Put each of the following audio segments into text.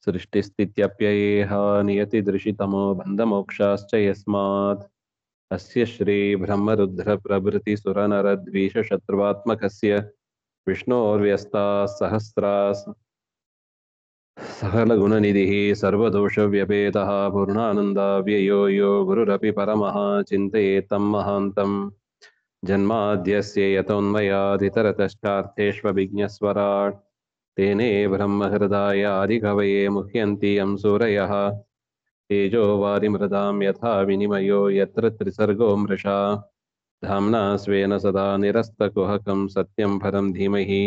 सृष्टिस्थित्यप्ययेह नियतिदृशितमो बन्धमोक्षाश्च यस्मात् अस्य श्रीब्रह्मरुद्रप्रभृतिसुरनरद्वीषशत्रुवात्मकस्य विष्णोर्व्यस्ताः सहस्राः सकलगुणनिधिः सर्वदोषव्यपेतः पूर्णानन्दाव्ययो यो गुरुरपि परमः चिन्तयेतं महान्तम् जन्माद्यस्य यतोन्मयादितरतश्चार्थेष्वभिज्ञस्वराट् तेने ब्रह्महृदाय आदिकवये मुह्यन्ति यं सूरयः तेजो वारिमृदां यथा विनिमयो यत्र त्रिसर्गो मृषा धाम्ना स्वेन सदा निरस्तकुहकं सत्यं परं धीमहि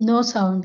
No sound.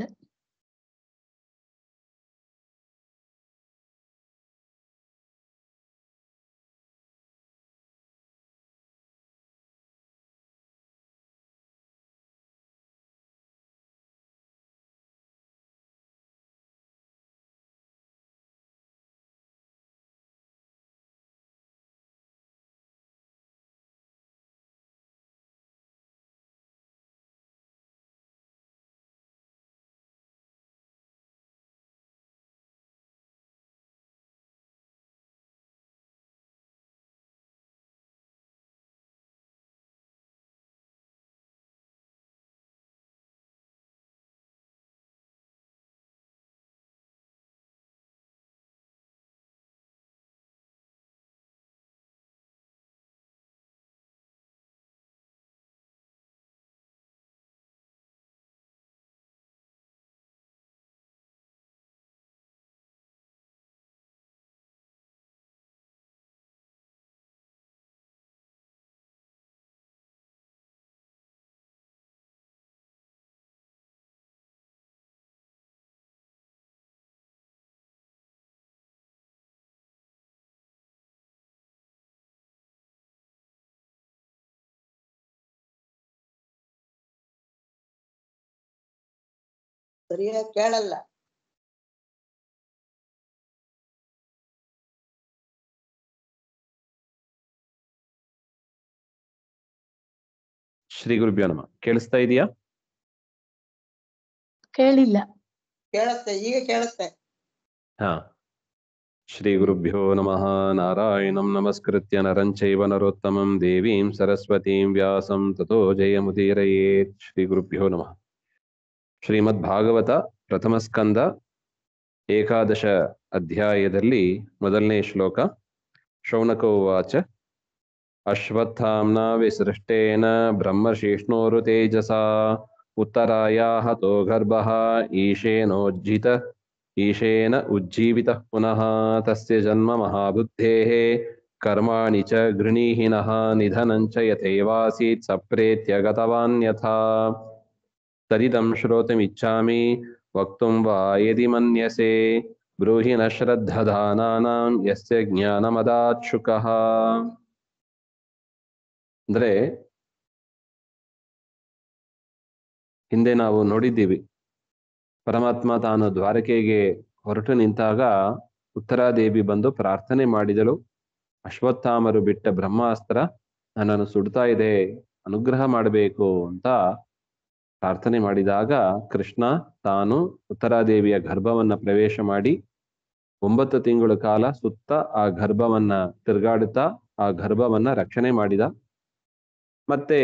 ಸರಿಯಾಗಿ ಕೇಳಲ್ಲ. ಶ್ರೀ ಗುರುಭ್ಯೋ ನಮಃ. ಕೇಳಿಸ್ತಾ ಇದೆಯಾ? ಕೇಳಿಲ್ಲ. ಕೇಳುತ್ತೆ, ಈಗ ಕೇಳುತ್ತೆ. ಹಾ. ಶ್ರೀ ಗುರುಭ್ಯೋ ನಮಃ. ನಾರಾಯಣಂ ನಮಸ್ಕೃತ್ಯ ನರಂ ಚೈವ ನರೋತ್ತಮಂ ದೇವೀಂ ಸರಸ್ವತೀಂ ವ್ಯಾಸಂ ತತೋ ಜಯಮುದೀರಯೇತ್. ಶ್ರೀ ಗುರುಭ್ಯೋ ನಮಃ. ಶ್ರೀಮದ್ ಭಾಗವತ ಪ್ರಥಮ ಸ್ಕಂದ ಏಕಾದಶ ಅಧ್ಯಾಯದಲ್ಲಿ ಮೊದಲನೇ ಶ್ಲೋಕ. ಶೌನಕ ಉವಾಚ ಅಶ್ವತ್ಥಾಮ್ನಾ ವಿಸೃಷ್ಟೇನ ಬ್ರಹ್ಮಶಿಷ್ಣೋರು ತೇಜಸಾ ಉತ್ತರಾಯಾಹ ತೋ ಗರ್ಭಃ ಈಶೇನ ಉಜ್ಜೀವಿತಃ ಪುನಃ ತಸ್ಯ ಜನ್ಮ ಮಹಾಬುದ್ಧೇಃ ಕರ್ಮಾಣಿ ಚ ಗೃಣೀಹಿನಃ ನಿಧನಂ ಚ ಯಥೈವಾಸೀತ್ ಸಪ್ರೇತ್ಯ ಗತವಾನ್ ಯಥಾ ತದಿದಂ ಶ್ರೋತುಮಿಚ್ಛಾಮಿ ವಕ್ತುಂ ವಾ ಯದಿ ಮನ್ಯಸೆ ಬ್ರೂಹಿ ನ ಶ್ರದ್ಧಧಾನಾನಾಂ ಯಸ್ಯ ಜ್ಞಾನಮದಾಚ್ಛುಕಃ. ಅಂದ್ರೆ ಹಿಂದೆ ನಾವು ನೋಡಿದ್ದೀವಿ, ಪರಮಾತ್ಮ ತಾನು ದ್ವಾರಕೆಗೆ ಹೊರಟು ನಿಂತಾಗ ಉತ್ತರಾದೇವಿ ಬಂದು ಪ್ರಾರ್ಥನೆ ಮಾಡಿದಳು. ಅಶ್ವತ್ಥಾಮರು ಬಿಟ್ಟ ಬ್ರಹ್ಮಾಸ್ತ್ರ ನನ್ನನ್ನು ಸುಡ್ತಾ ಇದೆ, ಅನುಗ್ರಹ ಮಾಡಬೇಕು ಅಂತ ಪ್ರಾರ್ಥನೆ ಮಾಡಿದಾಗ ಕೃಷ್ಣ ತಾನು ಉತ್ತರಾದೇವಿಯ ಗರ್ಭವನ್ನ ಪ್ರವೇಶ ಮಾಡಿ 9 ತಿಂಗಳ ಕಾಲ ಸುತ್ತ ಆ ಗರ್ಭವನ್ನ ತಿರುಗಾಡುತ್ತಾ ಆ ಗರ್ಭವನ್ನ ರಕ್ಷಣೆ ಮಾಡಿದ. ಮತ್ತೆ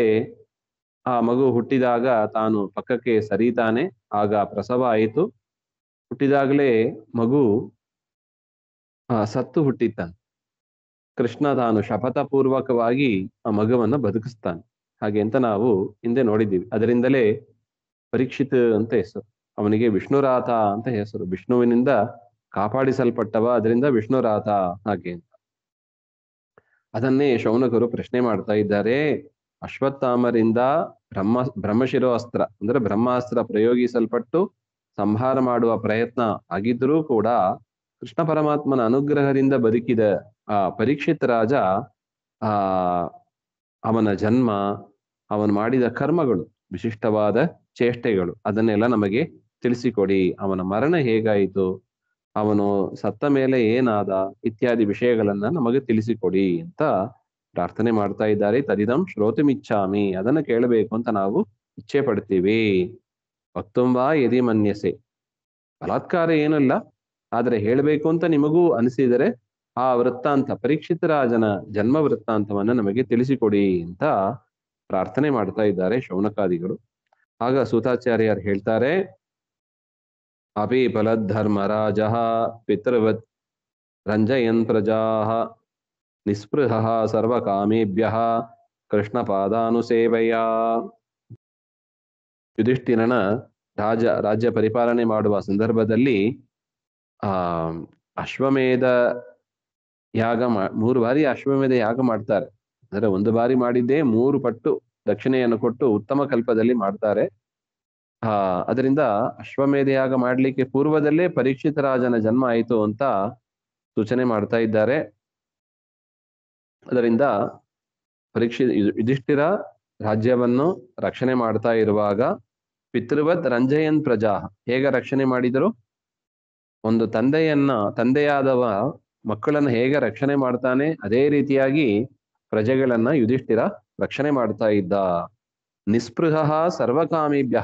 ಆ ಮಗು ಹುಟ್ಟಿದಾಗ ತಾನು ಪಕ್ಕಕ್ಕೆ ಸರಿತಾನೆ. ಆಗ ಪ್ರಸವ ಆಯಿತು. ಹುಟ್ಟಿದಾಗಲೇ ಮಗು ಸತ್ತು ಹುಟ್ಟಿತ್ತಾನೆ. ಕೃಷ್ಣ ತಾನು ಶಪಥಪೂರ್ವಕವಾಗಿ ಆ ಮಗುವನ್ನ ಬದುಕಿಸ್ತಾನೆ. ಹಾಗೆ ಅಂತ ನಾವು ಹಿಂದೆ ನೋಡಿದ್ದೀವಿ. ಅದರಿಂದಲೇ ಪರೀಕ್ಷಿತ್ ಅಂತ ಹೆಸರು, ಅವನಿಗೆ ವಿಷ್ಣುರಾಥ ಅಂತ ಹೆಸರು. ವಿಷ್ಣುವಿನಿಂದ ಕಾಪಾಡಿಸಲ್ಪಟ್ಟವ, ಅದರಿಂದ ವಿಷ್ಣುರಾಥ ಹಾಗೆ ಅಂತ. ಅದನ್ನೇ ಶೌನಕರು ಪ್ರಶ್ನೆ ಮಾಡ್ತಾ ಇದ್ದಾರೆ. ಅಶ್ವತ್ಥಾಮರಿಂದ ಬ್ರಹ್ಮಶಿರೋ ಅಸ್ತ್ರ ಅಂದ್ರೆ ಬ್ರಹ್ಮಾಸ್ತ್ರ ಪ್ರಯೋಗಿಸಲ್ಪಟ್ಟು ಸಂಹಾರ ಮಾಡುವ ಪ್ರಯತ್ನ ಆಗಿದ್ರೂ ಕೂಡ ಕೃಷ್ಣ ಪರಮಾತ್ಮನ ಅನುಗ್ರಹದಿಂದ ಬದುಕಿದ ಆ ಪರೀಕ್ಷಿತ್ ರಾಜ ಆ ಅವನ ಜನ್ಮ, ಅವನು ಮಾಡಿದ ಕರ್ಮಗಳು, ವಿಶಿಷ್ಟವಾದ ಚೇಷ್ಟೆಗಳು, ಅದನ್ನೆಲ್ಲ ನಮಗೆ ತಿಳಿಸಿಕೊಡಿ. ಅವನ ಮರಣ ಹೇಗಾಯಿತು, ಅವನು ಸತ್ತ ಮೇಲೆ ಏನಾದ, ಇತ್ಯಾದಿ ವಿಷಯಗಳನ್ನ ನಮಗೆ ತಿಳಿಸಿಕೊಡಿ ಅಂತ ಪ್ರಾರ್ಥನೆ ಮಾಡ್ತಾ ಇದ್ದಾರೆ. ತದಿದಂ ಶ್ರೋತುಮಿಚ್ಛಾಮಿ, ಅದನ್ನು ಕೇಳಬೇಕು ಅಂತ ನಾವು ಇಚ್ಛೆ ಪಡ್ತೀವಿ. ವಕ್ತುಂಬಾ ಯದಿ ಮನ್ಯಸೆ, ಬಲಾತ್ಕಾರ ಏನಲ್ಲ, ಆದ್ರೆ ಹೇಳಬೇಕು ಅಂತ ನಿಮಗೂ ಅನಿಸಿದರೆ ಆ ವೃತ್ತಾಂತ, ಪರೀಕ್ಷಿತ ರಾಜನ ಜನ್ಮ ವೃತ್ತಾಂತವನ್ನ ನಮಗೆ ತಿಳಿಸಿಕೊಡಿ ಅಂತ ಪ್ರಾರ್ಥನೆ ಮಾಡ್ತಾ ಇದ್ದಾರೆ ಶೌನಕಾದಿಗಳು. ಆಗ ಸೂತಾಚಾರ್ಯರು ಹೇಳ್ತಾರೆ, ಅಪಿ ಫಲಧರ್ಮರಾಜ ಪಿತೃವತ್ ರಂಜಯನ್ ಪ್ರಜಾ ನಿಸ್ಪೃಹ ಸರ್ವಕಾಮೇಭ್ಯ ಕೃಷ್ಣ ಪಾದಾನುಸೇವೆಯ. ಯುಧಿಷ್ಠಿರನ ರಾಜ್ಯ ಪರಿಪಾಲನೆ ಮಾಡುವ ಸಂದರ್ಭದಲ್ಲಿ ಅಶ್ವಮೇಧ ಯಾಗ 3 ಬಾರಿ ಅಶ್ವಮೇಧ ಯಾಗ ಮಾಡ್ತಾರೆ. ಅಂದ್ರೆ 1 ಬಾರಿ ಮಾಡಿದ್ದೇ 3 ಪಟ್ಟು ದಕ್ಷಿಣೆಯನ್ನು ಕೊಟ್ಟು ಉತ್ತಮ ಕಲ್ಪದಲ್ಲಿ ಮಾಡ್ತಾರೆ. ಅದರಿಂದ ಅಶ್ವಮೇಧ ಯಾಗ ಮಾಡ್ಲಿಕ್ಕೆ ಪೂರ್ವದಲ್ಲೇ ಪರೀಕ್ಷಿತ ರಾಜನ ಜನ್ಮ ಆಯಿತು ಅಂತ ಸೂಚನೆ ಮಾಡ್ತಾ ಇದ್ದಾರೆ. ಅದರಿಂದ ಯುಧಿಷ್ಠಿರ ರಾಜ್ಯವನ್ನು ರಕ್ಷಣೆ ಮಾಡ್ತಾ ಇರುವಾಗ ಪಿತೃವತ್ ರಂಜಯನ್ ಪ್ರಜಾ, ಹೇಗ ರಕ್ಷಣೆ ಮಾಡಿದರು, ಒಂದು ತಂದೆಯಾದವ ಮಕ್ಕಳನ್ನು ಹೇಗೆ ರಕ್ಷಣೆ ಮಾಡ್ತಾನೆ ಅದೇ ರೀತಿಯಾಗಿ ಪ್ರಜೆಗಳನ್ನ ಯುಧಿಷ್ಠಿರ ರಕ್ಷಣೆ ಮಾಡ್ತಾ ಇದ್ದ. ನಿಸ್ಪೃಹ ಸರ್ವಕಾಮಿಭ್ಯ,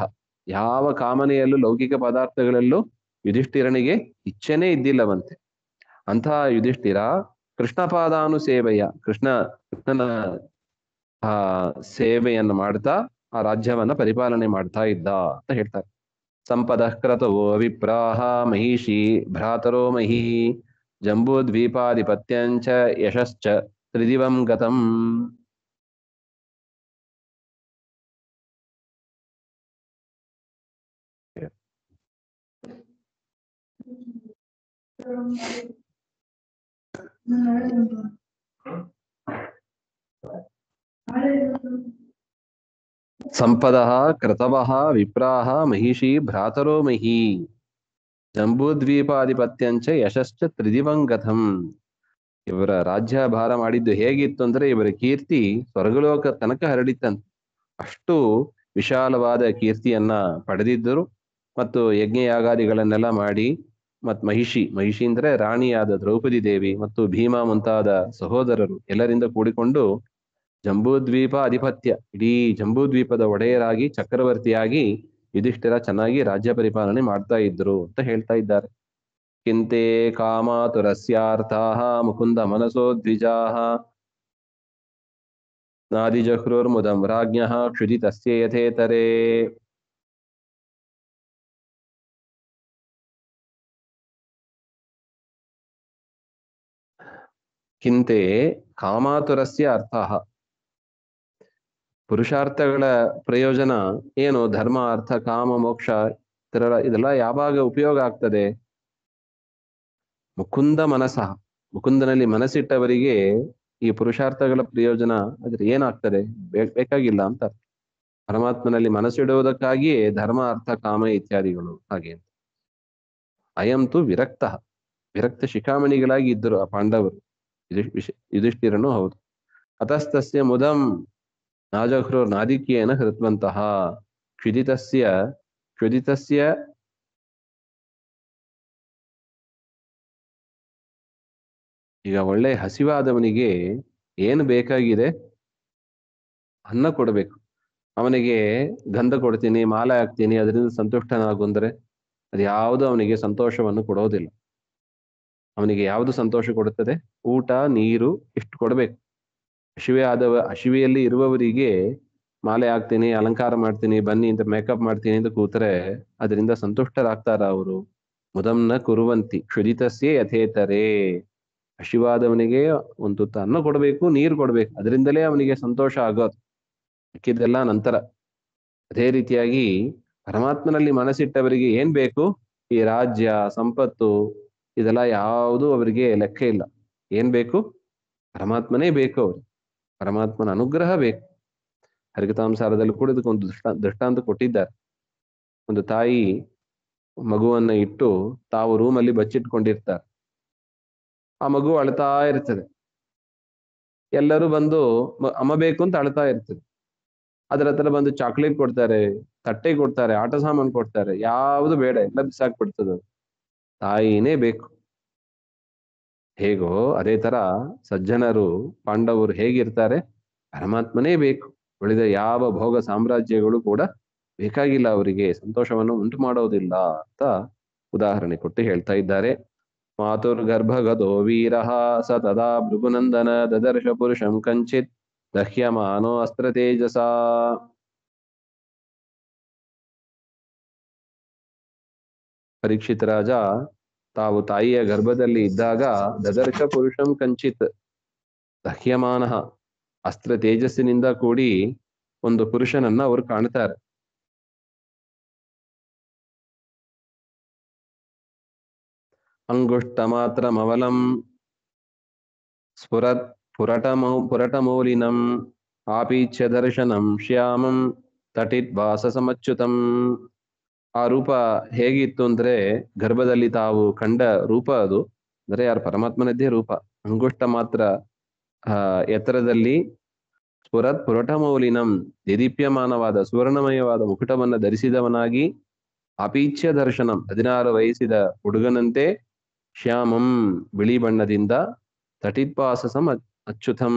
ಯಾವ ಕಾಮನೆಯಲ್ಲೂ ಲೌಕಿಕ ಪದಾರ್ಥಗಳಲ್ಲೂ ಯುಧಿಷ್ಠಿರನಿಗೆ ಇಚ್ಛೆನೇ ಇದ್ದಿಲ್ಲವಂತೆ. ಅಂತಹ ಯುಧಿಷ್ಠಿರ ಕೃಷ್ಣ ಪಾದಾನುಸೇವೆಯ, ಕೃಷ್ಣನ ಸೇವೆಯನ್ನು ಮಾಡ್ತಾ ಆ ರಾಜ್ಯವನ್ನ ಪರಿಪಾಲನೆ ಮಾಡ್ತಾ ಇದ್ದ ಅಂತ ಹೇಳ್ತಾರೆ. ಸಂಪದ ಕ್ರತವೋ ವಿಪ್ರಾಹ ಮಹಿಷಿ ಭ್ರಾತರೋ ಮಹಿ ಜಂಬೂದ್ವೀಪಾಧಿಪತ್ಯಂಚ ಯಶಶ್ಚ ತ್ರಿದಿವಂ ಗತಂ. ಸಂಪದ ಕ್ರತವ ವಿಪ್ರಾಹ ಮಹಿಷಿ ಭ್ರಾತರೋ ಮಹಿ ಜಂಬೂದ್ವೀಪಾಧಿಪತ್ಯಂಚ ಯಶಶ್ಚ ತ್ರಿದಿವಂಗತಂ. ಇವರ ರಾಜ್ಯ ಭಾರ ಮಾಡಿದ್ದು ಹೇಗಿತ್ತು ಅಂದ್ರೆ ಇವರ ಕೀರ್ತಿ ಸ್ವರ್ಗಲೋಕ ತನಕ ಹರಡಿತ್ತಂತೆ. ಅಷ್ಟು ವಿಶಾಲವಾದ ಕೀರ್ತಿಯನ್ನ ಪಡೆದಿದ್ದರು. ಮತ್ತು ಯಜ್ಞಯಾಗಾದಿಗಳನ್ನೆಲ್ಲ ಮಾಡಿ, ಮಹಿಷಿ ಅಂದ್ರೆ ರಾಣಿಯಾದ ದ್ರೌಪದಿ ದೇವಿ ಮತ್ತು ಭೀಮ ಮುಂತಾದ ಸಹೋದರರು ಎಲ್ಲರಿಂದ ಕೂಡಿಕೊಂಡು ಜಂಬೂದ್ವೀಪ ಅಧಿಪತ್ಯ, ಇಡೀ ಜಂಬೂದ್ವೀಪದ ಒಡೆಯರಾಗಿ ಚಕ್ರವರ್ತಿಯಾಗಿ ಯುಧಿಷ್ಠಿರ ಚೆನ್ನಾಗಿ ರಾಜ್ಯ ಪರಿಪಾಲನೆ ಮಾಡ್ತಾ ಇದ್ರು ಅಂತ ಹೇಳ್ತಾ ಇದ್ದಾರೆ. ಕಿಂತೆ ಕಾಮಾತುರಸ್ಯಾರ್ಥಾಃ ಮುಕುಂದ ಮನಸೋ ದ್ವಿಜಾಃ ನಾದಿಜಹ್ರುರ್ಮುದಂ ರಾಜ್ಞಃ ಕ್ಷುಧಿತಸ್ಯ ಯಥೇತರೇ. ಕಿಂತೆ ಕಾಮಾತುರಸ್ಯ ಅರ್ಥಃ, ಪುರುಷಾರ್ಥಗಳ ಪ್ರಯೋಜನ ಏನು, ಧರ್ಮ ಅರ್ಥ ಕಾಮ ಮೋಕ್ಷ ಇದೆಲ್ಲ ಯಾವಾಗ ಉಪಯೋಗ ಆಗ್ತದೆ, ಮುಕುಂದ ಮನಸಃ, ಮುಕುಂದನಲ್ಲಿ ಮನಸ್ಸಿಟ್ಟವರಿಗೆ ಈ ಪುರುಷಾರ್ಥಗಳ ಪ್ರಯೋಜನ ಅದ್ರ ಏನಾಗ್ತದೆ, ಬೇಕಾಗಿಲ್ಲ ಅಂತ. ಪರಮಾತ್ಮನಲ್ಲಿ ಮನಸ್ಸಿಡುವುದಕ್ಕಾಗಿಯೇ ಧರ್ಮ ಅರ್ಥ ಕಾಮ ಇತ್ಯಾದಿಗಳು. ಹಾಗೆ ಅಯಂತು ವಿರಕ್ತ ಶಿಖಾಮಣಿಗಳಾಗಿ ಇದ್ದರು ಆ ಪಾಂಡವರು, ಯುಧಿಷ್ಠಿರನು ಹೌದು. ಅತಸ್ತಸ್ಯ ಮುದಂ ನಾಜಹ್ರೋ ನಾದಿಕ್ಯೇನ ಹೃತ್ವಂತಹ ಕ್ಷುದಿತಸ್ಯ ಈಗ ಒಳ್ಳೆ ಹಸಿವಾದವನಿಗೆ ಏನು ಬೇಕಾಗಿದೆ, ಅನ್ನ ಕೊಡಬೇಕು. ಅವನಿಗೆ ಗಂಧ ಕೊಡ್ತೀನಿ, ಮಾಲೆ ಹಾಕ್ತೀನಿ, ಅದರಿಂದ ಸಂತುಷ್ಟನಾಗುಂದ್ರೆ ಅದ್ಯಾವುದು ಅವನಿಗೆ ಸಂತೋಷವನ್ನು ಕೊಡೋದಿಲ್ಲ. ಅವನಿಗೆ ಯಾವುದು ಸಂತೋಷ ಕೊಡುತ್ತದೆ, ಊಟ ನೀರು ಇಷ್ಟು ಕೊಡಬೇಕು. ಹಸಿವೆಯಲ್ಲಿ ಇರುವವರಿಗೆ ಮಾಲೆ ಹಾಕ್ತೀನಿ, ಅಲಂಕಾರ ಮಾಡ್ತೀನಿ, ಬನ್ನಿ ಅಂತ ಮೇಕಪ್ ಮಾಡ್ತೀನಿ ಅಂತ ಕೂತ್ರೆ ಅದರಿಂದ ಸಂತುಷ್ಟರಾಗ್ತಾರ ಅವರು? ಮುದಂನ ಕುರುವಂತಿ ಕ್ಷುದಿತಸ್ಯೇ ಯಥೇತರೇ. ಹಸಿವಾದವನಿಗೆ ಒಂದು ತುತ್ತ ಅನ್ನ ಕೊಡಬೇಕು, ನೀರು ಕೊಡ್ಬೇಕು, ಅದರಿಂದಲೇ ಅವನಿಗೆ ಸಂತೋಷ ಆಗೋದು, ಮಿಕ್ಕಿದ್ದೆಲ್ಲ ನಂತರ. ಅದೇ ರೀತಿಯಾಗಿ ಪರಮಾತ್ಮನಲ್ಲಿ ಮನಸ್ಸಿಟ್ಟವರಿಗೆ ಏನ್ ಬೇಕು, ಈ ರಾಜ್ಯ ಸಂಪತ್ತು ಇದೆಲ್ಲ ಯಾವುದೂ ಅವರಿಗೆ ಲೆಕ್ಕ ಇಲ್ಲ. ಏನ್ ಬೇಕು, ಪರಮಾತ್ಮನೇ ಬೇಕು. ಅವರು ಪರಮಾತ್ಮನ ಅನುಗ್ರಹ ಬೇಕು. ಹರಿಕಥಾಂಸಾರದಲ್ಲಿ ಕೂಡ ಇದಕ್ಕೊಂದು ದೃಷ್ಟಾಂತ ಕೊಟ್ಟಿದ್ದಾರೆ. ಒಂದು ತಾಯಿ ಮಗುವನ್ನ ಇಟ್ಟು ತಾವು ರೂಮಲ್ಲಿ ಬಚ್ಚಿಟ್ಕೊಂಡಿರ್ತಾರೆ. ಆ ಮಗು ಅಳ್ತಾ ಇರ್ತದೆ. ಎಲ್ಲರೂ ಬಂದು ಅಮ್ಮ ಬೇಕು ಅಂತ ಅಳ್ತಾ ಇರ್ತದೆ. ಅದ್ರ ಹತ್ರ ಬಂದು ಚಾಕ್ಲೇಟ್ ಕೊಡ್ತಾರೆ, ತಟ್ಟೆ ಕೊಡ್ತಾರೆ, ಆಟ ಸಾಮಾನು ಕೊಡ್ತಾರೆ, ಯಾವುದು ಬೇಡ, ಎಲ್ಲ ಬಿಸಾಕ್ಬಿಡ್ತದ. ತಾಯಿನೇ ಬೇಕು. ಹೇಗೋ ಅದೇ ತರ ಸಜ್ಜನರು, ಪಾಂಡವರು ಹೇಗಿರ್ತಾರೆ, ಪರಮಾತ್ಮನೇ ಬೇಕು. ಉಳಿದ ಯಾವ ಭೋಗ ಸಾಮ್ರಾಜ್ಯಗಳು ಕೂಡ ಬೇಕಾಗಿಲ್ಲ, ಅವರಿಗೆ ಸಂತೋಷವನ್ನು ಉಂಟು ಮಾಡೋದಿಲ್ಲ ಅಂತ ಉದಾಹರಣೆ ಕೊಟ್ಟು ಹೇಳ್ತಾ ಇದ್ದಾರೆ. ಮಾತುರ್ಗರ್ಭಗತೋ ವೀರಃ ಸ ತದಾ ಭೃಗುನಂದನ ದದರ್ಶ ಪುರುಷಂ ಕಂಚಿತ್ ದಹ್ಯಮಾನೋ ಅಸ್ತ್ರ ತೇಜಸ. ಪರೀಕ್ಷಿತ ರಾಜ ತಾವು ತಾಯಿಯ ಗರ್ಭದಲ್ಲಿ ಇದ್ದಾಗ ದದರ್ಶ ಪುರುಷಂ ಕಂಚಿತ್ ದಹ್ಯಮಾನ ಅಸ್ತ್ರ ತೇಜಸ್ಸಿನಿಂದ ಕೂಡಿ ಒಂದು ಪುರುಷನನ್ನ ಅವರು ಕಾಣ್ತಾರೆ. ಅಂಗುಷ್ಟ ಮಾತ್ರ ಮವಲಂ ಸ್ಫುರತ್ ಪುರಟಮೌಲಿನಂ ಆಪೀಚ್ಯ ದರ್ಶನಂ ಶ್ಯಾಮಂ ತಟಿತ್ ಭಾಸ ಸಮಚ್ಯುತಂ. ಆ ರೂಪ ಹೇಗಿತ್ತು ಅಂದ್ರೆ, ಗರ್ಭದಲ್ಲಿ ತಾವು ಕಂಡ ರೂಪ ಅದು, ಅಂದ್ರೆ ಯಾರು ಪರಮಾತ್ಮನದ್ದೇ ರೂಪ. ಅಂಗುಷ್ಟ ಮಾತ್ರ ಎತ್ತರದಲ್ಲಿ ಸ್ಫುರತ್ ಪುರಟಮೌಲಿನಂ ದೇದೀಪ್ಯಮಾನವಾದ ಸುವರ್ಣಮಯವಾದ ಮುಕುಟವನ್ನ ಧರಿಸಿದವನಾಗಿ, ಅಪೀಚ್ಯ ದರ್ಶನಂ 16 ವಯಸ್ಸಿದ ಹುಡುಗನಂತೆ, ಶ್ಯಾಮಂ ಬಿಳಿ ಬಣ್ಣದಿಂದ, ತಟಿತ್ಪಾಸಸಂ ಅಚ್ಯುತಂ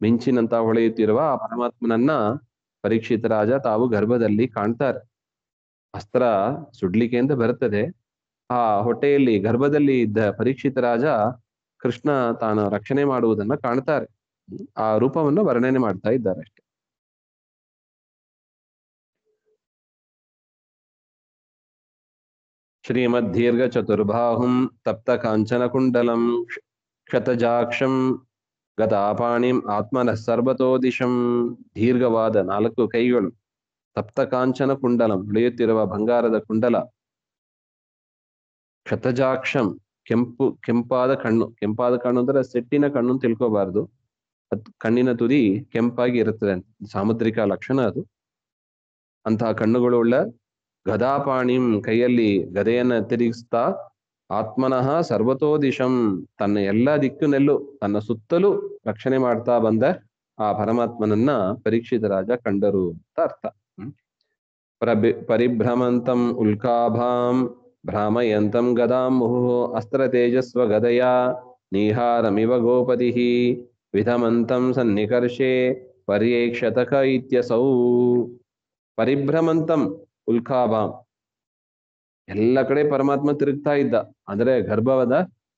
ಮಿಂಚಿನಂತ ಹೊಳೆಯುತ್ತಿರುವ ಆ ಪರಮಾತ್ಮನನ್ನ ಪರೀಕ್ಷಿತ ರಾಜ ತಾವು ಗರ್ಭದಲ್ಲಿ ಕಾಣ್ತಾರೆ. ಅಸ್ತ್ರ ಸುಡ್ಲಿಕ್ಕೆ ಅಂತ ಬರ್ತದೆ. ಆ ಹೊಟ್ಟೆಯಲ್ಲಿ ಗರ್ಭದಲ್ಲಿ ಇದ್ದ ಪರೀಕ್ಷಿತ ರಾಜ ಕೃಷ್ಣ ತಾನು ರಕ್ಷಣೆ ಮಾಡುವುದನ್ನ ಕಾಣ್ತಾರೆ. ಆ ರೂಪವನ್ನು ವರ್ಣನೆ ಮಾಡ್ತಾ ಇದ್ದಾರೆ ಅಷ್ಟೆ. ಶ್ರೀಮದ್ ದೀರ್ಘ ಚತುರ್ಬಾಹುಂ ತಪ್ತ ಕಾಂಚನ ಕುಂಡಲಂ ಕ್ಷತಜಾಕ್ಷಂ ಗತಾಪಾಣಿಂ ಆತ್ಮನಃ ಸರ್ವತೋ ದಿಶಂ. ದೀರ್ಘವಾದ 4 ಕೈಗಳು, ತಪ್ತ ಕಾಂಚನ ಕುಂಡಲಂ ಹೊಳೆಯುತ್ತಿರುವ ಬಂಗಾರದ ಕುಂಡಲ, ಕ್ಷತಜಾಕ್ಷಂ ಕೆಂಪಾದ ಕಣ್ಣು. ಕೆಂಪಾದ ಕಣ್ಣು ಅಂದ್ರೆ ಸೆಟ್ಟಿನ ಕಣ್ಣು ಅಂತ ತಿಳ್ಕೋಬಾರ್ದು, ಕಣ್ಣಿನ ತುದಿ ಕೆಂಪಾಗಿ ಇರುತ್ತದೆ ಅಂತ, ಸಾಮುದ್ರಿಕ ಲಕ್ಷಣ ಅದು. ಅಂತಹ ಕಣ್ಣುಗಳು ಉಳ್ಳ, ಗದಾಪಾಣಿಂ ಕೈಯಲ್ಲಿ ಗದೆಯನ್ನ ತಿರುಗಿಸ್ತಾ, ಆತ್ಮನಃ ಸರ್ವತೋ ದಿಶಂ ತನ್ನ ಎಲ್ಲ ದಿಕ್ಕಿನಲ್ಲೂ ತನ್ನ ಸುತ್ತಲೂ ರಕ್ಷಣೆ ಮಾಡ್ತಾ ಬಂದ ಆ ಪರಮಾತ್ಮನನ್ನ ಪರೀಕ್ಷಿತ ರಾಜ ಕಂಡರು ಅಂತ ಅರ್ಥ. ಪರಿಭ್ರಮಂತಂ ಉಲ್ಕಾಭಾಂ ಭ್ರಾಮಯಂತಂ ಗದಾಂ ಮುಹುಃ ಅಸ್ತ್ರ ತೇಜಸ್ವ ಗದಯ ನೀಹಾರಮಿವ ಗೋಪತಿಃ ವಿಧಮಂತಂ ಸನ್ನಿಕರ್ಷೆ ಪರ್ಯೇಕ್ಷತಕ ಇತ್ಯಸೌ. ಪರಿಭ್ರಮಂತಂ ಉಲ್ಕಾಭಾಂ, ಎಲ್ಲ ಕಡೆ ಪರಮಾತ್ಮ ತಿರುಗ್ತಾ ಇದ್ದ, ಅಂದ್ರೆ ಗರ್ಭವದ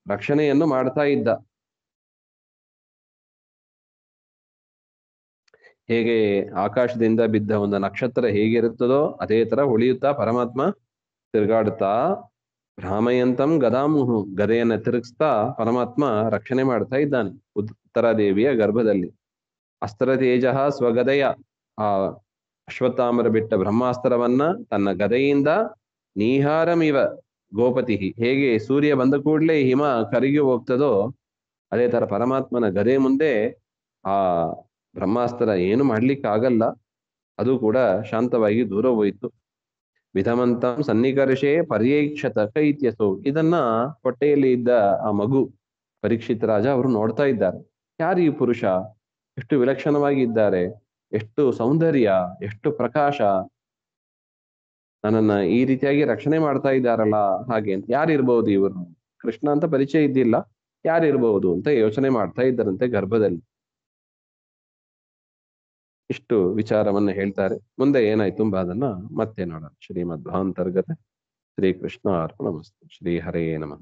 ರಕ್ಷಣೆಯನ್ನು ಮಾಡ್ತಾ ಇದ್ದ. ಹೇಗೆ ಆಕಾಶದಿಂದ ಬಿದ್ದ ಒಂದು ನಕ್ಷತ್ರ ಹೇಗಿರುತ್ತದೋ ಅದೇ ತರ ಹೊಳೆಯುತ್ತಾ ಪರಮಾತ್ಮ ತಿರುಗಾಡುತ್ತಾ, ಭ್ರಾಮಯಂತಂ ಗದಾಮುಹು ಗದೆಯನ್ನ ತಿರುಗಿಸ್ತಾ ಪರಮಾತ್ಮ ರಕ್ಷಣೆ ಮಾಡ್ತಾ ಇದ್ದಾನೆ ಉತ್ತರಾದೇವಿಯ ಗರ್ಭದಲ್ಲಿ. ಅಸ್ತ್ರ ತೇಜ ಸ್ವಗದೆಯ, ಆ ಅಶ್ವತ್ಥಾಮರ ಬಿಟ್ಟ ಬ್ರಹ್ಮಾಸ್ತ್ರವನ್ನ ತನ್ನ ಗದೆಯಿಂದ, ನೀಹಾರಮಿವ ಗೋಪತಿ, ಹೇಗೆ ಸೂರ್ಯ ಬಂದ ಕೂಡಲೇ ಹಿಮ ಕರಗಿ ಹೋಗ್ತದೋ ಅದೇ ತರ ಪರಮಾತ್ಮನ ಗದೆ ಮುಂದೆ ಆ ಬ್ರಹ್ಮಾಸ್ತ್ರ ಏನು ಮಾಡ್ಲಿಕ್ಕೆ ಆಗಲ್ಲ, ಅದು ಕೂಡ ಶಾಂತವಾಗಿ ದೂರ ಹೋಯಿತು. ವಿಧಮಂತಂ ಸನ್ನಿಕರ್ಷೆ ಪರ್ಯೇಕ್ಷತ ಕೈತ್ಯಸೋ. ಇದನ್ನ ಹೊಟ್ಟೆಯಲ್ಲಿ ಇದ್ದ ಆ ಮಗು ಪರೀಕ್ಷಿತ ರಾಜ ಅವರು ನೋಡ್ತಾ ಇದ್ದಾರೆ. ಯಾರು ಈ ಪುರುಷ, ಎಷ್ಟು ವಿಲಕ್ಷಣವಾಗಿ ಇದ್ದಾರೆ, ಎಷ್ಟು ಸೌಂದರ್ಯ, ಎಷ್ಟು ಪ್ರಕಾಶ, ನನ್ನನ್ನ ಈ ರೀತಿಯಾಗಿ ರಕ್ಷಣೆ ಮಾಡ್ತಾ ಇದ್ದಾರಲ್ಲ, ಹಾಗೆ ಅಂತ. ಯಾರಿರ್ಬಹುದು ಇವರು? ಕೃಷ್ಣ ಅಂತ ಪರಿಚಯ ಇದ್ದಿಲ್ಲ, ಯಾರಿರ್ಬಹುದು ಅಂತ ಯೋಚನೆ ಮಾಡ್ತಾ ಇದ್ದಾರಂತೆ ಗರ್ಭದಲ್ಲಿ. ಇಷ್ಟು ವಿಚಾರವನ್ನ ಹೇಳ್ತಾರೆ. ಮುಂದೆ ಏನಾಯ್ತು ಅದನ್ನ ಮತ್ತೆ ನೋಡೋಣ. ಶ್ರೀಮದ್ ಭಾಂತರ್ಗತ. ಶ್ರೀಕೃಷ್ಣ ಅರ್ಪಣಮಸ್ತು. ಶ್ರೀ ಹರೇ ನಮಃ.